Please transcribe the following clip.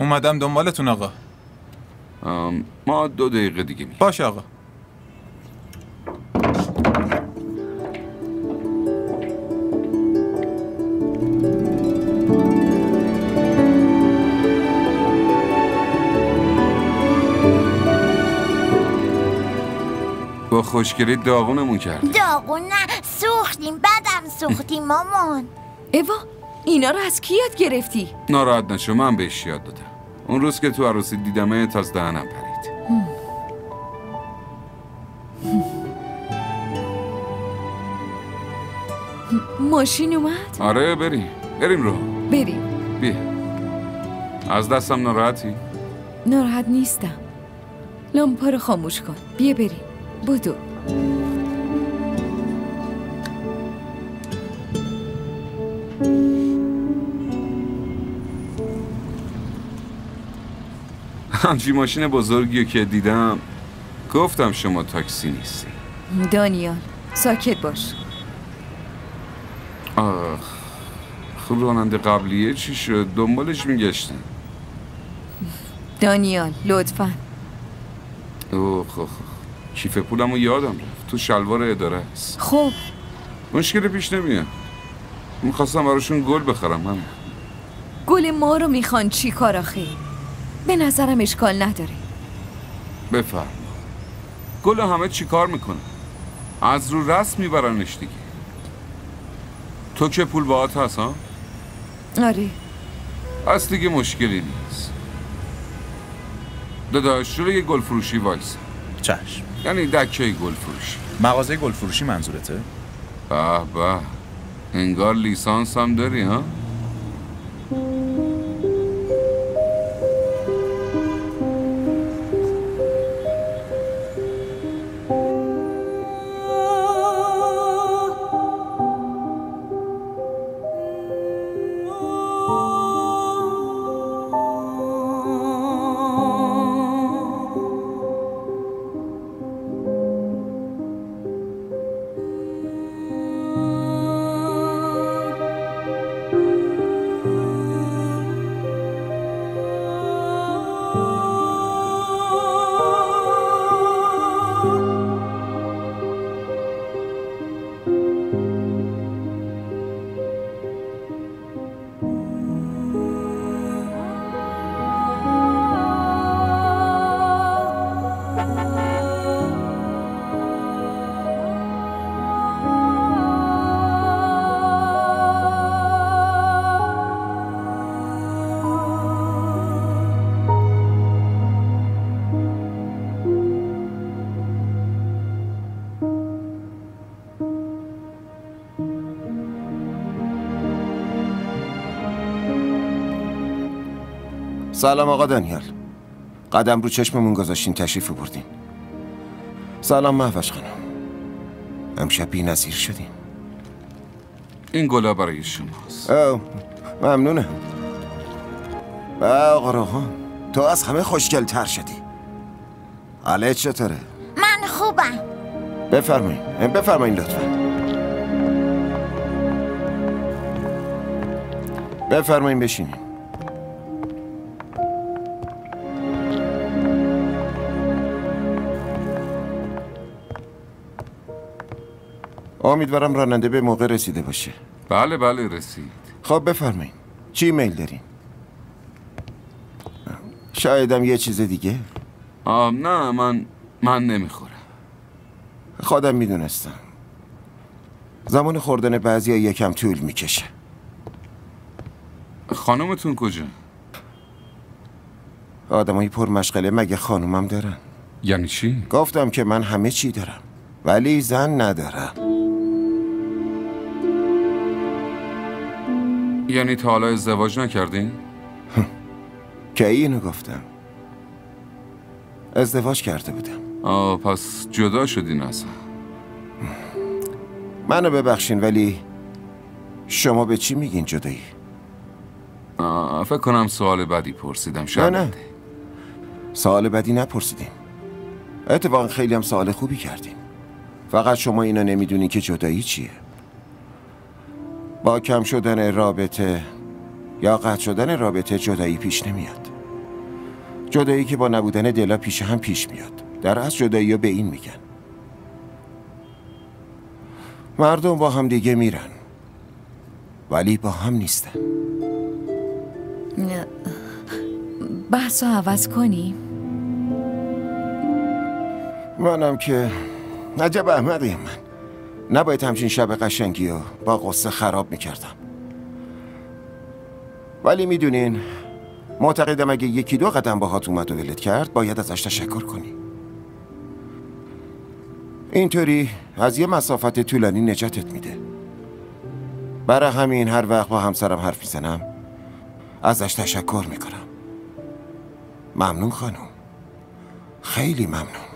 اومدم دنبالتون آقا. ما 2 دقیقه دیگه میام. باشه آقا. با خوشگلی داغونمون کرد. داغون نه، سوختیم، بدم سوختیم مامان. ایوا اینا رو از کی یاد گرفتی؟ ناراحت نشو، من بهش یاد دادم. اون روز که تو عروسی دیدمه تاز دهنم پرید. ماشین اومد؟ آره بریم رو. بریم. بیا. از دستم ناراحتی؟ ناراحت نیستم. لامپا رو خاموش کن. بیا بریم. بدو. همچین ماشین بزرگی که دیدم گفتم شما تاکسی نیستی. دانیال ساکت باش. خب راننده قبلیه چی شد؟ دنبالش میگشتن. دانیال لطفاً. خب کیف پولمو یادم رفت تو شلوار اداره است. خب مشکلی پیش نمیاد. میخواستم براشون گل بخرم. هم گل ما رو میخوان چی کار آخه؟ به نظرم اشکال نداره. بفرما. گل همه چی کار میکنه؟ از رو رسم میبرنش دیگه. تو که پول باهات هست ها؟ آره. از دیگه مشکلی نیست. داداش روی گل فروشی وایس. چشم. یعنی دکه گل فروشی. مغازه گل فروشی منظورته؟ به انگار لیسانس هم داری ها؟ سلام آقا دانیال. قدم رو چشممون گذاشتین تشریف بردین. سلام مهوش خانم. امشب بی‌نظیر شدین. این گلا برای شماست. ممنونم. آقا روحان تو از همه خوشگل تر شدی. حالت چطوره؟ من خوبم. بفرمایین لطفا. بفرمایین بشینین. امیدوارم راننده به موقع رسیده باشه. بله رسید. خب بفرمایین. چی میل دارین؟ شایدم یه چیز دیگه؟ نه من نمیخورم. خودم میدونستم. زمان خوردن بعضی ها یکم طول میکشه. خانومتون کجا؟ آدمایی پر مشغله مگه خانومم دارن؟ یعنی چی؟ گفتم که من همه چی دارم ولی زن ندارم. یعنی تا حالا ازدواج نکردین؟ کی اینو گفتم؟ ازدواج کرده بودم. پس جدا شدین اصلا؟ منو ببخشین ولی شما به چی میگین جدایی؟ فکر کنم سوال بدی پرسیدم. نه سوال بدی نپرسیدیم. اتفاقا خیلی هم سوال خوبی کردیم. فقط شما اینا نمیدونین که جدایی چیه. با کم شدن رابطه یا قطع شدن رابطه جدایی پیش نمیاد. جدایی که با نبودن دلا پیش هم پیش میاد. در اصل جدایی ها به این میگن. مردم با هم دیگه میرن ولی با هم نیستن. بحثو عوض کنیم. منم که عجب احمقیم من. نباید همچین شب قشنگی رو با قصه خراب میکردم. ولی میدونین معتقدم اگه یکی دو قدم باهات اومد و ولت کرد باید ازش تشکر کنی. اینطوری از یه مسافت طولانی نجاتت میده. برای همین هر وقت با همسرم حرف میزنم ازش تشکر میکنم. ممنون خانم، خیلی ممنون.